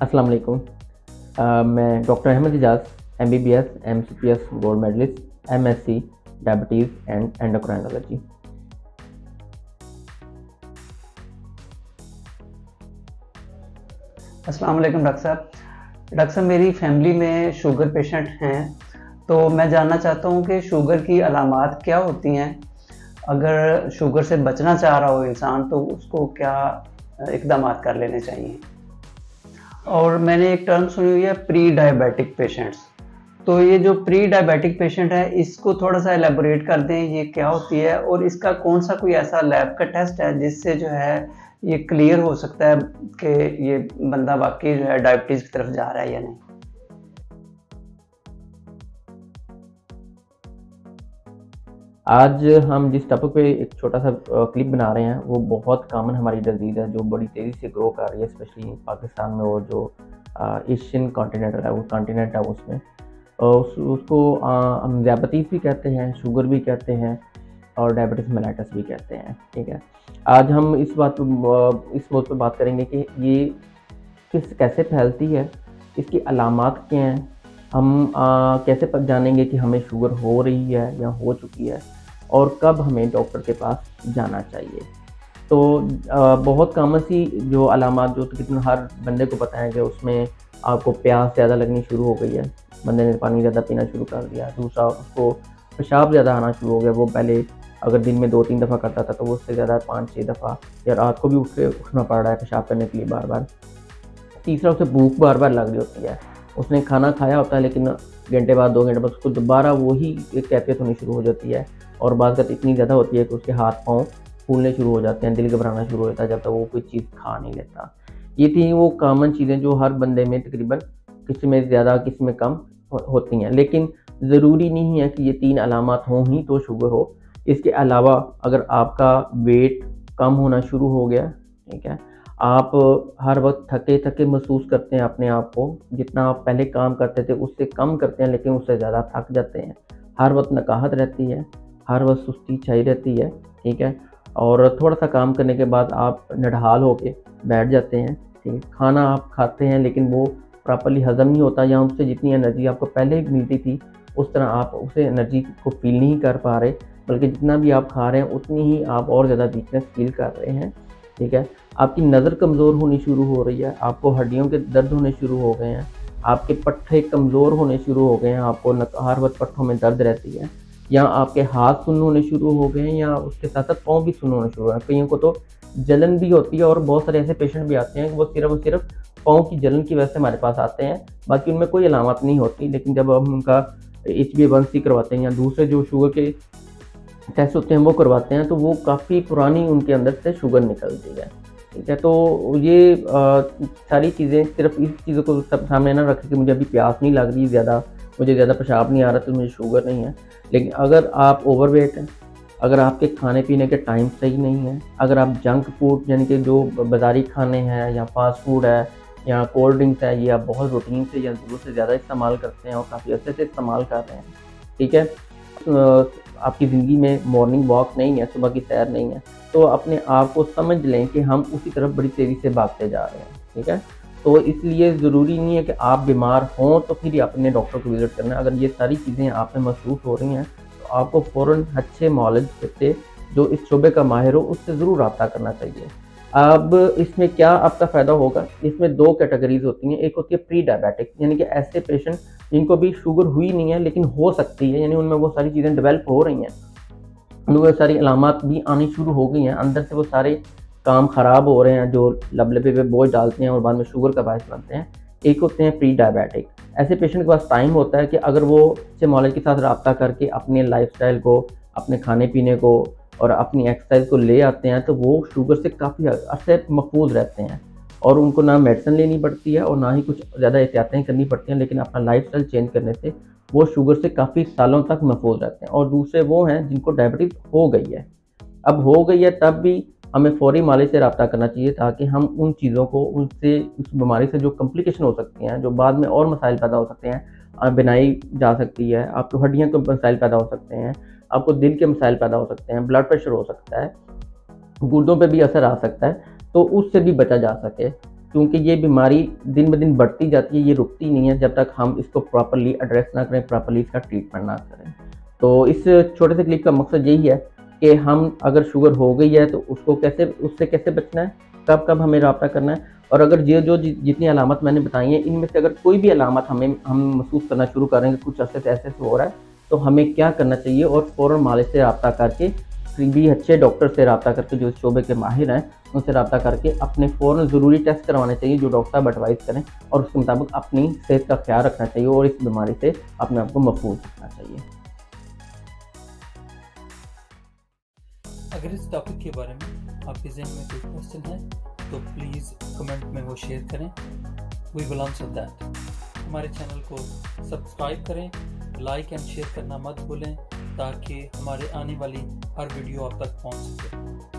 अस्सलाम वालेकुम। मैं doctor Ahmed Ejaz MBBS MCPS gold medalist MSc diabetes and endocrinology. अस्सलाम वालेकुम डॉक्टर साहब। डॉक्टर साहब, मेरी फैमिली में शुगर पेशेंट हैं, तो मैं जानना चाहता हूँ कि शुगर की अलामात क्या होती हैं। अगर शुगर से बचना चाह रहा हो इंसान तो उसको क्या इक़दाम कर लेने चाहिए। और मैंने एक टर्म सुनी हुई है, प्री डायबिटिक पेशेंट्स। तो ये जो प्री डायबिटिक पेशेंट है, इसको थोड़ा सा एलेबोरेट कर दें, ये क्या होती है और इसका कौन सा कोई ऐसा लैब का टेस्ट है जिससे जो है ये क्लियर हो सकता है कि ये बंदा वाकई जो है डायबिटीज़ की तरफ जा रहा है या नहीं। आज हम जिस टॉपिक पे एक छोटा सा क्लिप बना रहे हैं वो बहुत कॉमन हमारी डिजीज़ है जो बड़ी तेज़ी से ग्रो कर रही है, स्पेशली पाकिस्तान में और जो एशियन कॉन्टिनेंट है, वो कॉन्टिनेंट है उसमें उसको हम ज़ियाबतीस भी कहते हैं, शुगर भी कहते हैं और डायबिटीज़ मेलाइटस भी कहते हैं। ठीक है, आज हम इस मौजूद पे बात करेंगे कि ये कैसे फैलती है, इसकी अलामात क्या हैं, हम कैसे जानेंगे कि हमें शुगर हो रही है या हो चुकी है और कब हमें डॉक्टर के पास जाना चाहिए। तो बहुत कॉमन सी जो अलामात जो तकरीबन हर बंदे को पता है कि उसमें आपको प्यास ज़्यादा लगनी शुरू हो गई है, बंदे ने पानी ज़्यादा पीना शुरू कर दिया। दूसरा, उसको पेशाब ज़्यादा आना शुरू हो गया, वो पहले अगर दिन में 2-3 दफ़ा करता था तो वो उससे ज़्यादा 5-6 दफ़ा या रात को भी उठना पड़ रहा है पेशाब करने के लिए बार बार। तीसरा, उसे भूख बार बार लग रही होती है, उसने खाना खाया होता है लेकिन घंटे बाद 2 घंटे बाद उसको दोबारा वही एक कैफियत होनी शुरू हो जाती है और बात इतनी ज़्यादा होती है कि उसके हाथ पाँव फूलने शुरू हो जाते हैं, दिल घबराना शुरू हो जाता है जब तक वो कोई चीज़ खा नहीं लेता। ये थी वो कॉमन चीज़ें जो हर बंदे में तकरीबन किसी में ज़्यादा किसी में कम होती हैं, लेकिन ज़रूरी नहीं है कि ये 3 अलामात हों ही तो शुगर हो। इसके अलावा अगर आपका वेट कम होना शुरू हो गया, ठीक है, आप हर वक्त थके थके महसूस करते हैं अपने आप को, जितना आप पहले काम करते थे उससे कम करते हैं लेकिन उससे ज़्यादा थक जाते हैं, हर वक्त नकाहत रहती है, हर वक्त सुस्ती छाई रहती है, ठीक है, और थोड़ा सा काम करने के बाद आप निढाल होके बैठ जाते हैं, ठीक है, खाना आप खाते हैं लेकिन वो प्रॉपर्ली हज़म नहीं होता या उससे जितनी एनर्जी आपको पहले मिलती थी उस तरह आप उसे एनर्जी को फील नहीं कर पा रहे, बल्कि जितना भी आप खा रहे हैं उतनी ही आप और ज़्यादा वीकनेस फील कर रहे हैं। ठीक है, आपकी नज़र कमज़ोर होनी शुरू हो रही है, आपको हड्डियों के दर्द होने शुरू हो गए हैं, आपके पट्टे कमज़ोर होने शुरू हो गए हैं, आपको हर वक्त पट्टों में दर्द रहती है, या आपके हाथ सुन्न होने शुरू हो गए हैं या उसके साथ साथ पाँव भी सुन्न होने शुरू हो गए हैं। कईयों को तो जलन भी होती है और बहुत सारे ऐसे पेशेंट भी आते हैं कि वो सिर्फ पाँव की जलन की वजह से हमारे पास आते हैं, बाकी उनमें कोई अलामत नहीं होती। लेकिन जब हम उनका HbA1c करवाते हैं या दूसरे जो शुगर के टेस्ट होते हैं वो करवाते हैं तो वो काफ़ी पुरानी उनके अंदर से शुगर निकलती है। ठीक है, तो ये सारी चीज़ें सिर्फ इस चीज़ों को सब सामने ना रखें कि मुझे अभी प्यास नहीं लग रही ज़्यादा, मुझे ज़्यादा पेशाब नहीं आ रहा तो मुझे शुगर नहीं है। लेकिन अगर आप ओवरवेट हैं, अगर आपके खाने पीने के टाइम सही नहीं है, अगर आप जंक फूड यानी कि जो बाज़ारी खाने हैं या फास्ट फूड है या कोल्ड ड्रिंक्स है, ये आप बहुत रूटीन से या ज़रूरत से ज़्यादा इस्तेमाल करते हैं और काफ़ी अर्से से इस्तेमाल कर रहे हैं, ठीक है, आपकी ज़िंदगी में मॉर्निंग वॉक नहीं है, सुबह की सैर नहीं है, तो अपने आप को समझ लें कि हम उसी तरफ बड़ी तेज़ी से भागते जा रहे हैं। ठीक है, तो इसलिए ज़रूरी नहीं है कि आप बीमार हों तो फिर ही अपने डॉक्टर को विज़िट करना है। अगर ये सारी चीज़ें आप में महसूस हो रही हैं तो आपको फ़ौरन अच्छे मॉलज से जो इस शोबे का माहिर हो उससे ज़रूर रब्ता करना चाहिए। अब इसमें क्या आपका फ़ायदा होगा, इसमें 2 कैटेगरीज़ होती हैं। एक होती है प्री डायबिटिक, यानी कि ऐसे पेशेंट जिनको भी शुगर हुई नहीं है लेकिन हो सकती है, यानी उनमें वो सारी चीज़ें डेवलप हो रही हैं, उनमें सारी अलामात भी आनी शुरू हो गई हैं, अंदर से वो सारे काम ख़राब हो रहे हैं जो लबलबे पे बोझ डालते हैं और बाद में शुगर का बायस बनते हैं। एक होते हैं प्री डायबिटिक, ऐसे पेशेंट के पास टाइम होता है कि अगर वो अच्छे मॉलज के साथ रब्ता करके अपने लाइफस्टाइल को, अपने खाने पीने को और अपनी एक्सरसाइज को ले आते हैं तो वो शुगर से काफ़ी अर्से महफूज रहते हैं और उनको ना मेडिसिन लेनी पड़ती है और ना ही कुछ ज़्यादा एहतियातें करनी पड़ती हैं, लेकिन अपना लाइफस्टाइल चेंज करने से वो शुगर से काफ़ी सालों तक महफूज रहते हैं। और दूसरे वो हैं जिनको डायबिटीज़ हो गई है, अब हो गई है तब भी हमें फ़ौरी मालिज से रब्ता करना चाहिए ताकि हम उन चीज़ों को, उनसे, उस बीमारी से जो कॉम्प्लिकेशन हो सकती हैं, जो बाद में और मसाइल पैदा हो सकते हैं, बिनाई जा सकती है, आपको हड्डियों के मसाइल पैदा हो सकते हैं, आपको दिल के मसाइल पैदा हो सकते हैं, ब्लड प्रेशर हो सकता है, गुर्दों पे भी असर आ सकता है, तो उससे भी बचा जा सके। क्योंकि ये बीमारी दिन ब दिन बढ़ती जाती है, ये रुकती नहीं है जब तक हम इसको प्रॉपर्ली एड्रेस ना करें, प्रॉपर्ली इसका ट्रीटमेंट ना करें। तो इस छोटे से क्लिप का मकसद यही है कि हम अगर शुगर हो गई है तो उससे कैसे बचना है, कब कब हमें रब्ता करना है, और अगर जितनी अलामत मैंने बताई हैं इनमें से अगर कोई भी अलामत हम महसूस करना शुरू करेंगे कुछ अर्से से ऐसे हो रहा है, तो हमें क्या करना चाहिए, और फ़ौरन मालिक से रब्ता करके, किसी भी अच्छे डॉक्टर से रब्ता करके जो इस शोबे के माहिर हैं उनसे रब्ता करके अपने फ़ौरन ज़रूरी टेस्ट करवाने चाहिए जो डॉक्टर साहब एडवाइस करें, और उसके मुताबिक अपनी सेहत का ख्याल रखना चाहिए और इस बीमारी से अपने आप को महफूज रखना चाहिए। अगर इस टॉपिक के बारे में आपके जहन में कोई क्वेश्चन है तो प्लीज़ कमेंट में वो शेयर करें, वी विल आंसर दैट। हमारे चैनल को सब्सक्राइब करें, लाइक एंड शेयर करना मत भूलें ताकि हमारे आने वाली हर वीडियो आप तक पहुंच सके।